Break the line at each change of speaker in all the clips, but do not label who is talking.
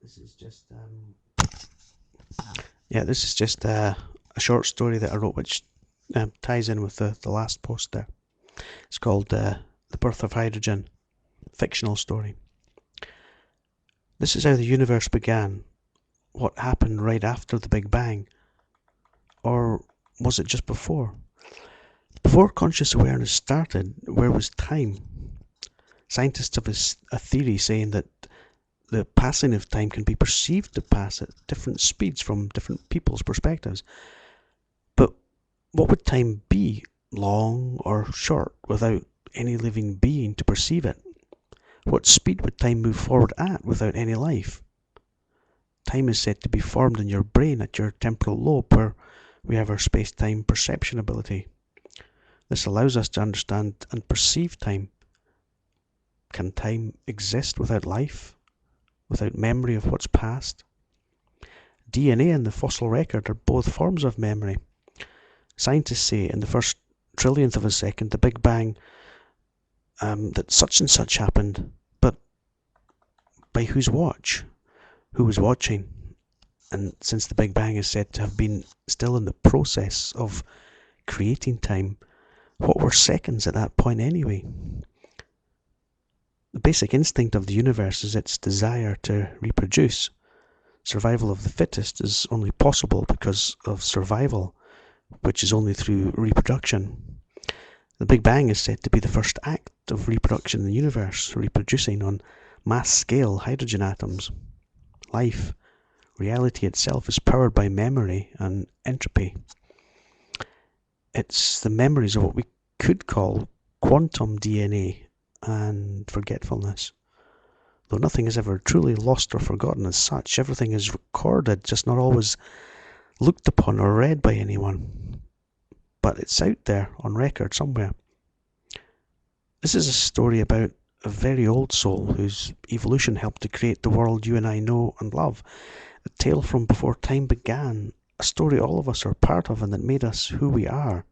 This is just a short story that I wrote, which ties in with the last post there. It's called "The Birth of Hydrogen," fictional story. This is how the universe began. What happened right after the Big Bang, or was it just before? Before conscious awareness started, where was time? Scientists have a theory saying that the passing of time can be perceived to pass at different speeds from different people's perspectives. But what would time be, long or short, without any living being to perceive it? What speed would time move forward at without any life? Time is said to be formed in your brain at your temporal lobe, where we have our space-time perception ability. This allows us to understand and perceive time. Can time exist without life? Without memory of what's past? DNA and the fossil record are both forms of memory. Scientists say in the first trillionth of a second, the Big Bang, that such and such happened, but by whose watch? Who was watching? And since the Big Bang is said to have been still in the process of creating time, what were seconds at that point anyway? The basic instinct of the universe is its desire to reproduce. Survival of the fittest is only possible because of survival, which is only through reproduction. The Big Bang is said to be the first act of reproduction in the universe, reproducing on mass scale hydrogen atoms. Life, reality itself, is powered by memory and entropy. It's the memories of what we could call quantum DNA and forgetfulness. Though nothing is ever truly lost or forgotten as such, everything is recorded, just not always looked upon or read by anyone. But it's out there on record somewhere. This is a story about a very old soul whose evolution helped to create the world you and I know and love. A tale from before time began, a story all of us are part of and that made us who we are.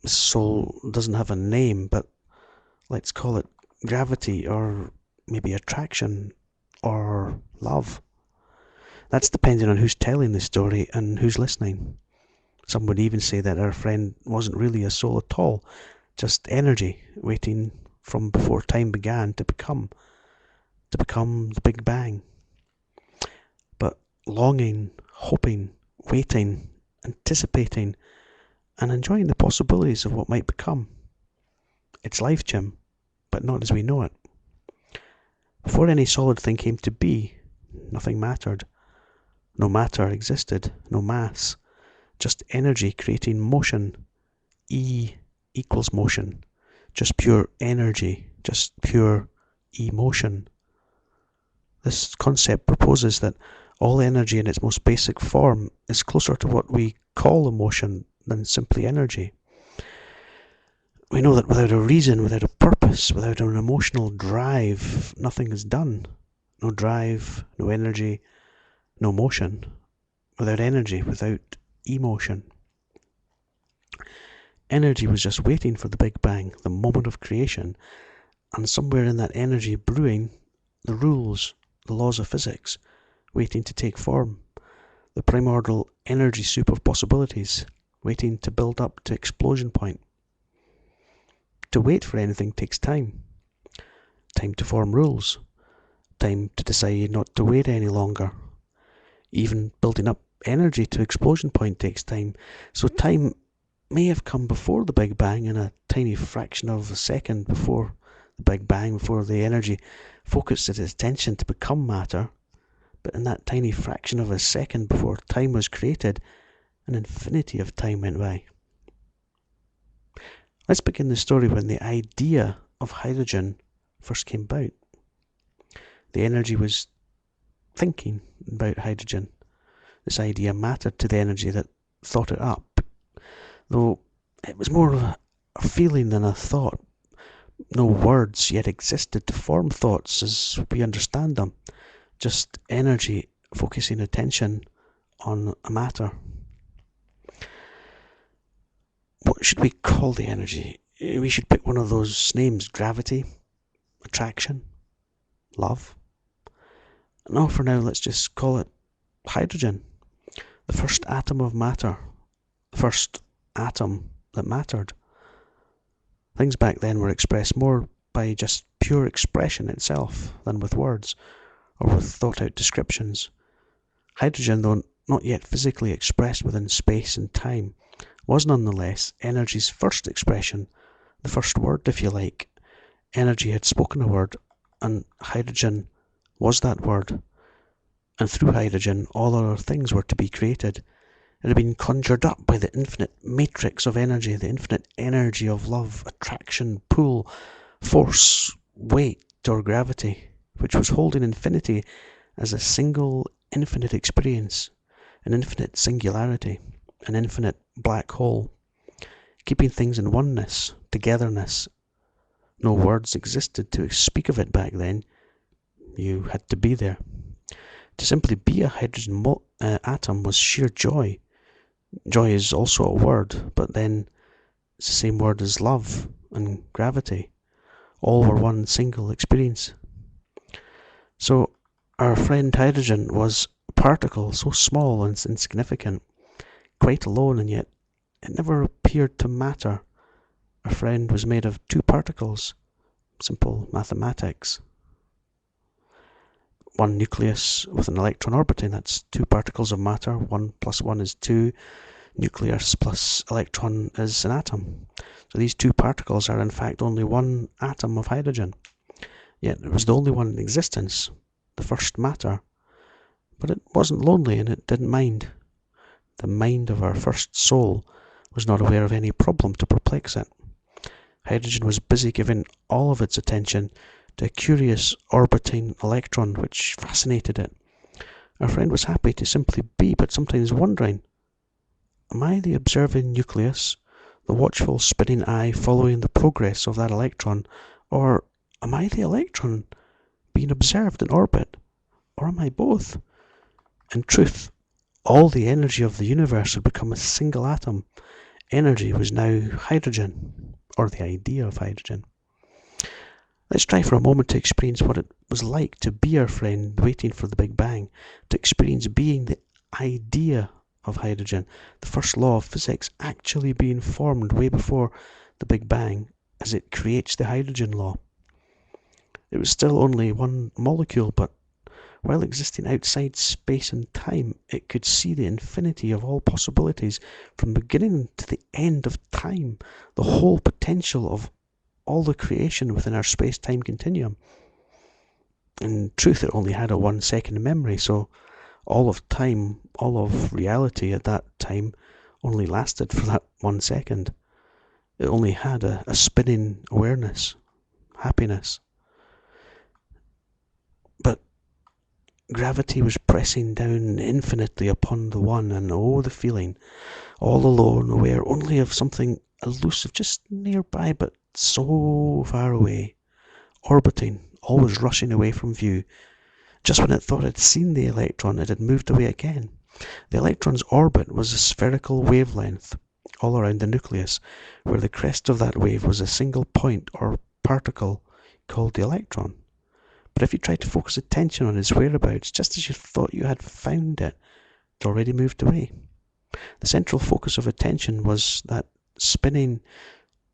This soul doesn't have a name, but let's call it gravity, or maybe attraction, or love. That's depending on who's telling the story and who's listening. Some would even say that our friend wasn't really a soul at all, just energy waiting from before time began to become the Big Bang. But longing, hoping, waiting, anticipating, and enjoying the possibilities of what might become. It's life, Jim, but not as we know it. Before any solid thing came to be, nothing mattered. No matter existed, no mass, just energy creating motion. E equals motion, just pure energy, just pure emotion. This concept proposes that all energy in its most basic form is closer to what we call emotion than simply energy. We know that without a reason, without a purpose, without an emotional drive, nothing is done. No drive, no energy, no motion. Without energy, without emotion. Energy was just waiting for the Big Bang, the moment of creation, and somewhere in that energy brewing, the rules, the laws of physics, waiting to take form. The primordial energy soup of possibilities, waiting to build up to explosion point. To wait for anything takes time. Time to form rules. Time to decide not to wait any longer. Even building up energy to explosion point takes time. So time may have come before the Big Bang, in a tiny fraction of a second before the Big Bang, before the energy focused its attention to become matter. But in that tiny fraction of a second before time was created, an infinity of time went by. Let's begin the story when the idea of hydrogen first came about. The energy was thinking about hydrogen. This idea mattered to the energy that thought it up, though it was more of a feeling than a thought. No words yet existed to form thoughts as we understand them, just energy focusing attention on a matter. What should we call the energy? We should pick one of those names: gravity, attraction, love. No, for now, let's just call it hydrogen, the first atom of matter, the first atom that mattered. Things back then were expressed more by just pure expression itself than with words or with thought-out descriptions. Hydrogen, though not yet physically expressed within space and time, was nonetheless energy's first expression, the first word, if you like. Energy had spoken a word, and hydrogen was that word. And through hydrogen, all other things were to be created. It had been conjured up by the infinite matrix of energy, the infinite energy of love, attraction, pull, force, weight, or gravity, which was holding infinity as a single infinite experience, an infinite singularity, an infinite black hole, keeping things in oneness, togetherness. No words existed to speak of it back then. You had to be there. To simply be a hydrogen atom was sheer joy. Joy is also a word, but then it's the same word as love and gravity. All were one single experience. So our friend hydrogen was a particle so small and insignificant, quite alone, and yet it never appeared to matter. Our friend was made of two particles, simple mathematics. One nucleus with an electron orbiting, that's two particles of matter, 1 plus 1 is 2, nucleus plus electron is an atom. So these two particles are in fact only one atom of hydrogen. Yet it was the only one in existence, the first matter. But it wasn't lonely and it didn't mind. The mind of our first soul was not aware of any problem to perplex it. Hydrogen was busy giving all of its attention to a curious orbiting electron which fascinated it. Our friend was happy to simply be, but sometimes wondering, am I the observing nucleus, the watchful spinning eye following the progress of that electron, or am I the electron being observed in orbit, or am I both? In truth, all the energy of the universe had become a single atom. Energy was now hydrogen, or the idea of hydrogen. Let's try for a moment to experience what it was like to be our friend waiting for the Big Bang, to experience being the idea of hydrogen, the first law of physics actually being formed way before the Big Bang as it creates the hydrogen law. It was still only one molecule, but while existing outside space and time, it could see the infinity of all possibilities from beginning to the end of time, the whole potential of all the creation within our space-time continuum. In truth, it only had a 1 second memory, so all of time, all of reality at that time only lasted for that 1 second. It only had a spinning awareness, happiness. But gravity was pressing down infinitely upon the one, and oh, the feeling, all alone, aware only of something elusive just nearby, but so far away, orbiting, always rushing away from view. Just when it thought it had seen the electron, it had moved away again. The electron's orbit was a spherical wavelength all around the nucleus, where the crest of that wave was a single point or particle called the electron. But if you tried to focus attention on its whereabouts, just as you thought you had found it, it already moved away. The central focus of attention was that spinning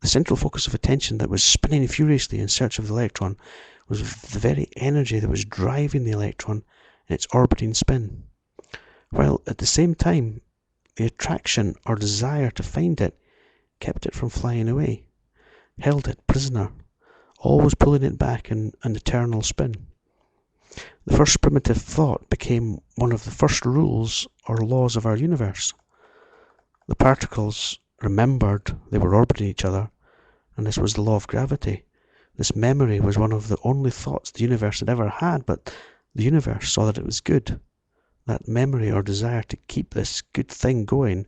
The central focus of attention that was spinning furiously in search of the electron was the very energy that was driving the electron in its orbiting spin, while at the same time the attraction or desire to find it kept it from flying away, held it prisoner, always pulling it back in an eternal spin. The first primitive thought became one of the first rules or laws of our universe. The particles remembered they were orbiting each other, and this was the law of gravity. This memory was one of the only thoughts the universe had ever had, but the universe saw that it was good. That memory or desire to keep this good thing going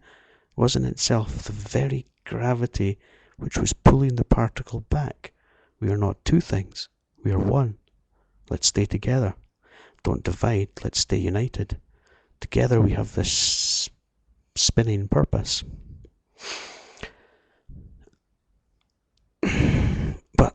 was in itself the very gravity which was pulling the particle back. We are not two things, we are one. Let's stay together. Don't divide, let's stay united. Together we have this spinning purpose.